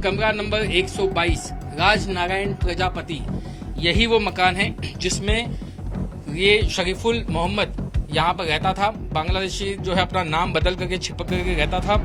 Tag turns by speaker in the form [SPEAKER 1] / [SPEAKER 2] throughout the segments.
[SPEAKER 1] कमरा नंबर 122 राज नारायण प्रजापति, यही वो मकान है जिसमें ये शरीफुल मोहम्मद यहाँ पर रहता था। बांग्लादेशी जो है अपना नाम बदल करके छिपक करके रहता था।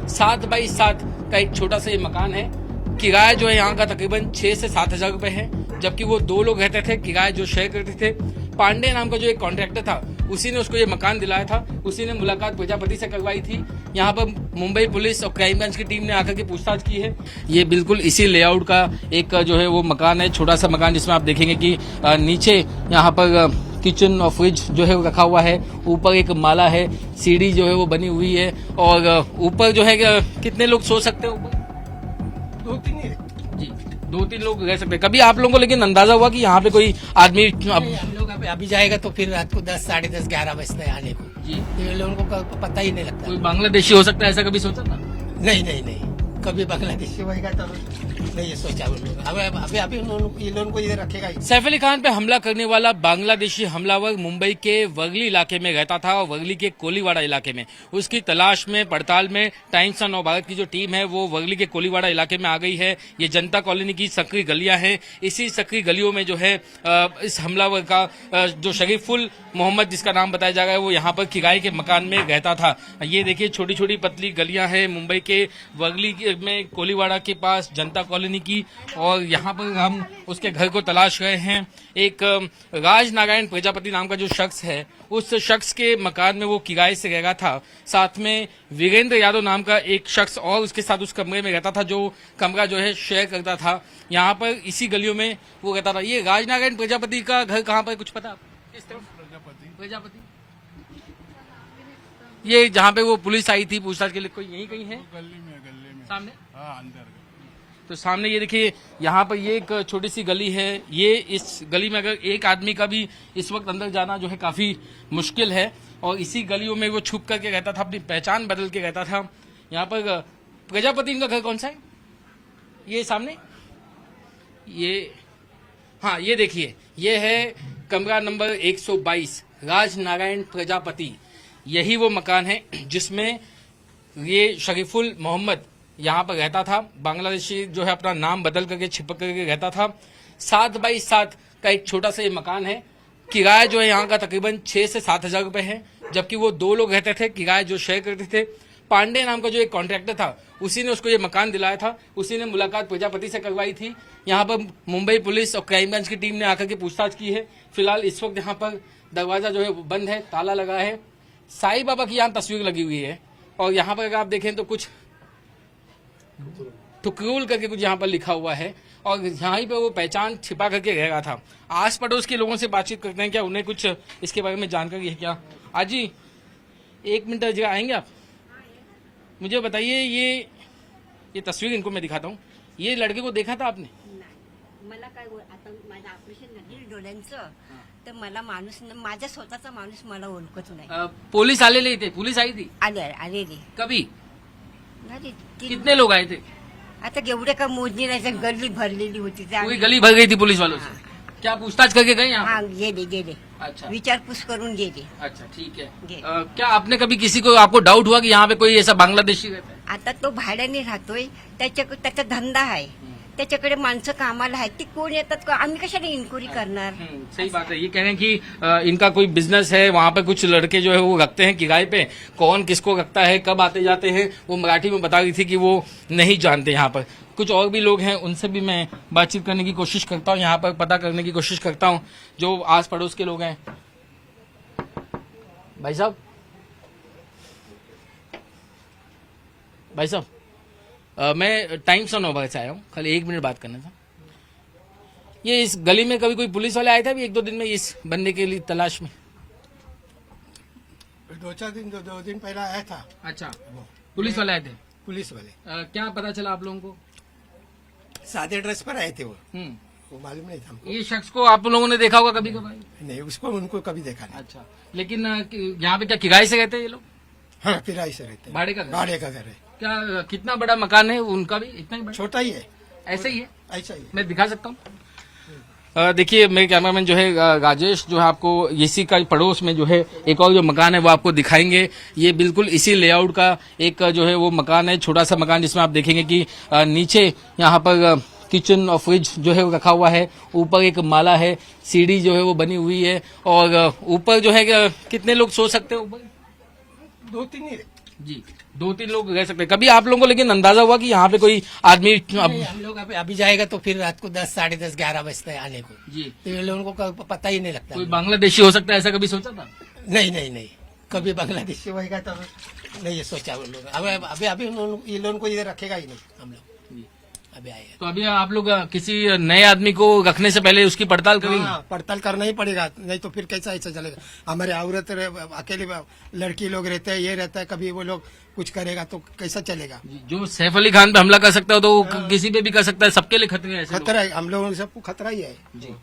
[SPEAKER 1] 7 बाई 7 का एक छोटा सा ये मकान है। किराया जो है यहाँ का तकरीबन 6 से 7 हजार रुपए है, जबकि वो 2 लोग रहते थे, किराया जो शेयर करते थे। पांडे नाम का जो एक कॉन्ट्रैक्टर था, उसी ने उसको ये मकान दिलाया था। उसी ने मुलाकात प्रजापति से करवाई थी। यहाँ पर मुंबई पुलिस और क्राइम ब्रांच की टीम ने आकर के पूछताछ की है। ये बिल्कुल इसी लेआउट का एक जो है वो मकान है, छोटा सा मकान, जिसमें आप देखेंगे कि नीचे यहाँ पर किचन और फ्रिज जो है वो रखा हुआ है। ऊपर एक माला है, सीढ़ी जो है वो बनी हुई है, और ऊपर जो है कितने लोग सो सकते हैं ऊपर?
[SPEAKER 2] 2-3 ही
[SPEAKER 1] जी, 2-3 लोग रह सकते हैं। कभी आप लोगों को लेकिन अंदाजा हुआ कि यहाँ पे कोई आदमी
[SPEAKER 2] हम लोग अभी जाएगा तो फिर रात को 10, साढ़े 10, 11 बजता है आने को।
[SPEAKER 1] जी,
[SPEAKER 2] ये लोगों को पता ही नहीं लगता।
[SPEAKER 1] कोई बांग्लादेशी हो सकता है, ऐसा कभी सोचा था?
[SPEAKER 2] नहीं, कभी बांग्लादेशी होएगा तो नहीं ये सोचा उन लोग। अभी ये लोगों को इधर रखेगा ही।
[SPEAKER 1] सैफ अली खान पे हमला करने वाला बांग्लादेशी हमलावर मुंबई के वर्गली इलाके में रहता था, और वर्गली के कोलीवाड़ा इलाके में उसकी तलाश में पड़ताल में टाइम्स ऑफ भारत की जो टीम है वो वर्गली के कोलीवाड़ा इलाके में आ गई है। ये जनता कॉलोनी की सकरी गलियां हैं। इसी सकरी गलियों में जो है इस हमलावर का जो शरीफुल मोहम्मद जिसका नाम बताया जा रहा है वो यहाँ पर किराए के मकान में रहता था। ये देखिए छोटी छोटी पतली गलियां हैं मुंबई के वर्गली में कोलीवाड़ा के पास जनता कॉलोनी की, और यहाँ पर हम उसके घर को तलाश रहे हैं। एक राज नारायण प्रजापति नाम का जो शख्स है, उस शख्स के मकान में वो किराए से रह रहा था। साथ में वीरेंद्र यादव नाम का एक शख्स और उसके साथ उस कमरे में रहता था, जो कमरा जो है शेयर करता था। यहाँ पर इसी गलियों में वो रहता था। ये राज नारायण प्रजापति का घर कहाँ पर कुछ पता? किस तरफ? प्रजापति ये जहाँ पे वो पुलिस आई थी पूछताछ के लिए, कोई यही कहीं है?
[SPEAKER 3] गली में
[SPEAKER 1] सामने?
[SPEAKER 3] हाँ, अंदर।
[SPEAKER 1] तो सामने ये देखिए, यहाँ पर ये एक छोटी सी गली है। ये इस गली में अगर एक आदमी का भी इस वक्त अंदर जाना जो है काफी मुश्किल है, और इसी गलियों में वो छुप करके रहता था, अपनी पहचान बदल के रहता था। यहाँ पर प्रजापति इनका घर कौन सा है? ये सामने, ये, हाँ ये देखिए, ये है कमरा नंबर 122 राज नारायण प्रजापति, यही वो मकान है जिसमें ये शरीफुल मोहम्मद यहाँ पर रहता था। बांग्लादेशी जो है अपना नाम बदल करके छिपक करके रहता था। 7 बाई 7 का एक छोटा सा ये मकान है। किराया जो है यहाँ का तकरीबन 6 से 7 हजार रुपए है, जबकि वो 2 लोग रहते थे, किराया जो शेयर करते थे। पांडे नाम का जो एक कॉन्ट्रैक्टर था, उसी ने उसको ये मकान दिलाया था। उसी ने मुलाकात प्रजापति से करवाई थी। यहाँ पर मुंबई पुलिस और क्राइम ब्रांच की टीम ने आकर के पूछताछ की है। फिलहाल इस वक्त यहाँ पर दरवाजा जो है बंद है, ताला लगा है। साईं बाबा की यहाँ तस्वीर लगी हुई है, और यहाँ पर अगर आप देखें तो कुछ टुकरूल करके कुछ यहाँ पर लिखा हुआ है, और यहाँ पे वो पहचान छिपा करके रह रहा था। आस पड़ोस के लोगों से बातचीत करते हैं, क्या उन्हें कुछ इसके बारे में जानकारी है क्या? आज जी 1 मिनट जगह आएंगे आप? मुझे बताइए, ये तस्वीर इनको मैं दिखाता हूँ। ये लड़के को देखा था आपने?
[SPEAKER 4] मला काय आता माझं ऑपरेशन झालं डोळ्यांचं, तर मला माणूस माझा स्वतःचा माणूस मला ओळखत नाही।
[SPEAKER 1] पुलिस आलेले थे? पुलिस आई थी?
[SPEAKER 4] आलेली
[SPEAKER 1] कभी?
[SPEAKER 4] नाही
[SPEAKER 1] कितने लोग आए थे?
[SPEAKER 4] आता एवढे का मोजणी नाही, गल्ली भरलेली होती
[SPEAKER 1] पूरी गली भर गई थी पुलिस वालों से? क्या पूछताछ करके गए यहाँ?
[SPEAKER 4] हा गेले
[SPEAKER 1] अच्छा,
[SPEAKER 4] विचारपूस करून गेले।
[SPEAKER 1] अच्छा ठीक है।
[SPEAKER 4] गे।
[SPEAKER 1] क्या आपने कभी किसी को, आपको डाउट हुआ कि यहाँ पे कोई ऐसा बांग्लादेशी रहता है?
[SPEAKER 4] आता तो भाड्याने राहतोय, त्याचा धंदा आहे, त्याच्याकडे माणसं कामाला आहेत, ती कोण येतात, आम्ही कशाला इन्क्वायरी करणार?
[SPEAKER 1] सही बात है। ये कह रहे हैं कि इनका कोई बिजनेस है, वहाँ पे कुछ लड़के जो है वो रखते हैं किराए पे। कौन किसको रखता है, कब आते जाते हैं, वो मराठी में बता रही थी कि वो नहीं जानते। यहाँ पर कुछ और भी लोग हैं, उनसे भी मैं बातचीत करने की कोशिश करता हूँ, यहाँ पर पता करने की कोशिश करता हूँ जो आस पड़ोस के लोग हैं। भाई साहब, मैं टाइम्स ऑफ नोबा से आया हूँ, खाली 1 मिनट बात करना था। ये इस गली में कभी कोई पुलिस वाले आए थे अभी 1-2 दिन में इस बंदे के लिए तलाश में?
[SPEAKER 2] 2 दिन पहले आया था।
[SPEAKER 1] अच्छा, पुलिस वाले आए थे?
[SPEAKER 2] पुलिस वाले
[SPEAKER 1] क्या पता चला आप लोगों को?
[SPEAKER 2] सादे ड्रेस पर आए थे वो मालूम नहीं था हमको।
[SPEAKER 1] ये शख्स को आप लोगों ने देखा होगा कभी कभार?
[SPEAKER 2] नहीं, उसको उनको कभी देखा नहीं।
[SPEAKER 1] अच्छा, लेकिन यहाँ पे क्या किराए से रहते हैं ये लोग?
[SPEAKER 2] हाँ, किराए से रहते हैं।
[SPEAKER 1] भाड़े का घर?
[SPEAKER 2] भाड़े का घर है।
[SPEAKER 1] क्या कितना बड़ा मकान है उनका भी? इतना ही बड़ा?
[SPEAKER 2] छोटा ही है,
[SPEAKER 1] ऐसे ही है?
[SPEAKER 2] ऐसा ही है।
[SPEAKER 1] मैं दिखा सकता हूँ? देखिए मेरे कैमरामैन जो है राजेश जो है आपको इसी का पड़ोस में जो है एक और जो मकान है वो आपको दिखाएंगे। ये बिल्कुल इसी लेआउट का एक जो है वो मकान है, छोटा सा मकान, जिसमें आप देखेंगे कि नीचे यहाँ पर किचन और फ्रिज जो है वो रखा हुआ है, ऊपर एक माला है, सीढ़ी जो है वो बनी हुई है, और ऊपर जो है कितने लोग सो सकते हैं ऊपर?
[SPEAKER 2] 2-3 ही
[SPEAKER 1] जी 2-3 लोग रह सकते हैं। कभी आप लोगों को लेकिन अंदाजा हुआ कि यहाँ पे कोई आदमी
[SPEAKER 2] नहीं, हम लोग अभी जाएगा तो फिर रात को 10, 10:30, 11 बजते हैं आने को।
[SPEAKER 1] जी
[SPEAKER 2] तो ये लोगों को पता ही नहीं लगता।
[SPEAKER 1] कोई बांग्लादेशी हो सकता है, ऐसा कभी सोचा था?
[SPEAKER 2] नहीं, कभी बांग्लादेशी होएगा तो नहीं ये सोचा उन लोग। अभी ये लोगों को इधर रखेगा ही नहीं हम लोग। अभी आएगा
[SPEAKER 1] तो अभी आप लोग किसी नए आदमी को रखने से पहले उसकी पड़ताल करेंगे?
[SPEAKER 2] हाँ, पड़ताल करना ही पड़ेगा, नहीं तो फिर कैसा ऐसा चलेगा। हमारे औरत अकेले लड़की लोग रहते हैं, ये रहता है, कभी वो लोग कुछ करेगा तो कैसा चलेगा।
[SPEAKER 1] जो सैफ अली खान पे हमला कर सकता है तो वो किसी पे भी कर सकता है, सबके लिए खतरे हैं ऐसे लोग।
[SPEAKER 2] खतरा है, हम लोगों सबको खतरा ही है।
[SPEAKER 1] जी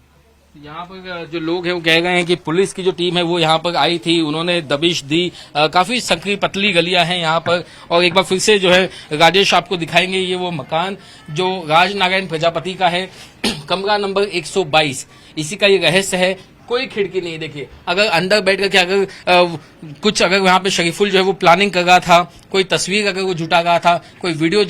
[SPEAKER 1] यहाँ पर जो लोग हैं वो कह गए हैं कि पुलिस की जो टीम है वो यहाँ पर आई थी, उन्होंने दबिश दी। काफी संकरी पतली गलियां हैं यहाँ पर। और एक बार फिर से जो है राजेश आपको दिखाएंगे ये वो मकान जो राजनारायण प्रजापति का है, कमरा नंबर 122। इसी का ये रहस्य है, कोई खिड़की नहीं। देखिए अगर अंदर बैठ करके अगर कुछ अगर यहाँ पे शरीफुल जो है वो प्लानिंग कर रहा था, कोई तस्वीर अगर वो जुटा रहा था, कोई वीडियो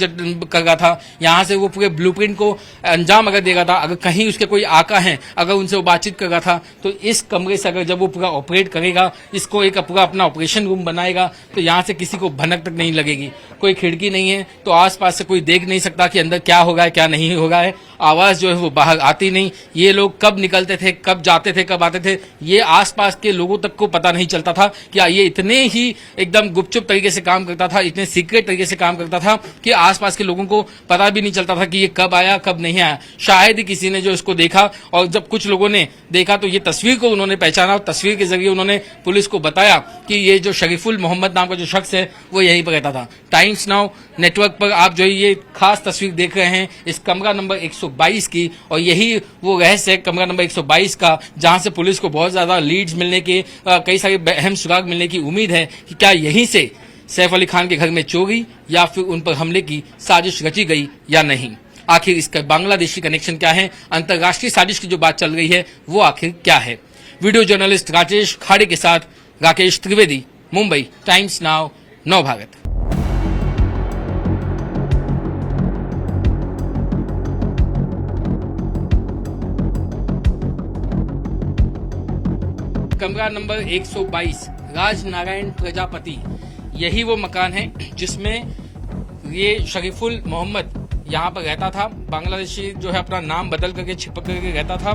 [SPEAKER 1] कर रहा था, यहाँ से वो पूरे ब्लूप्रिंट को अंजाम अगर दे रहा था, अगर कहीं उसके कोई आका हैं अगर उनसे वो बातचीत कर रहा था, तो इस कमरे से अगर जब वो पूरा ऑपरेट करेगा, इसको एक पूरा अपना ऑपरेशन रूम बनाएगा, तो यहाँ से किसी को भनक तक नहीं लगेगी। कोई खिड़की नहीं है तो आसपास से कोई देख नहीं सकता कि अंदर क्या होगा क्या नहीं होगा है। आवाज जो है वो बाहर आती नहीं। ये लोग कब निकलते थे, कब जाते थे, कब आते थे, ये आसपास के लोगों तक को पता नहीं चलता था। क्या ये इतने ही एकदम गुपचुप तरीके से काम करता था, इतने सीक्रेट तरीके से काम करता था कि आसपास के लोगों को पता भी नहीं चलता था कि ये कब आया कब नहीं आया। शायद ही किसी ने जो इसको देखा, और जब कुछ लोगों ने देखा तो ये तस्वीर को उन्होंने पहचाना, और तस्वीर के जरिए उन्होंने पुलिस को बताया कि ये जो शरीफुल मोहम्मद नाम का जो शख्स है वो यहीं पर रहता था। टाइम्स नाउ नेटवर्क पर आप जो ये खास तस्वीर देख रहे हैं इस कमरा नंबर 122 की, और यही वो रहस्य है कमरा नंबर 122 का, जहां से पुलिस को बहुत ज्यादा लीड्स मिलने के, कई सारे अहम सुराग मिलने की उम्मीद है कि क्या यहीं से सैफ अली खान के घर में चोरी या फिर उन पर हमले की साजिश रची गई या नहीं। आखिर इसका बांग्लादेशी कनेक्शन क्या है, अंतर्राष्ट्रीय साजिश की जो बात चल रही है वो आखिर क्या है। वीडियो जर्नलिस्ट राजेश खाड़े के साथ राकेश त्रिवेदी, मुंबई, टाइम्स नाउ, नव भारत। कमरा नंबर 122 राजनारायण प्रजापति, यही वो मकान है जिसमें ये शरीफुल मोहम्मद यहाँ पर रहता था। बांग्लादेशी जो है अपना नाम बदल करके छिपक करके रहता था।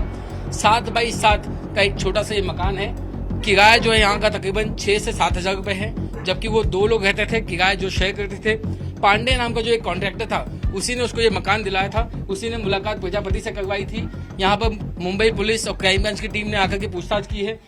[SPEAKER 1] 7x7 का एक छोटा सा ये मकान है। किराया जो है यहाँ का तकरीबन 6 से 7 हजार रुपए है, जबकि वो 2 लोग रहते थे, किराया जो शेयर करते थे। पांडे नाम का जो एक कॉन्ट्रैक्टर था उसी ने उसको ये मकान दिलाया था, उसी ने मुलाकात प्रजापति से करवाई थी। यहाँ पर मुंबई पुलिस और क्राइम ब्रांच की टीम ने आकर के पूछताछ की है।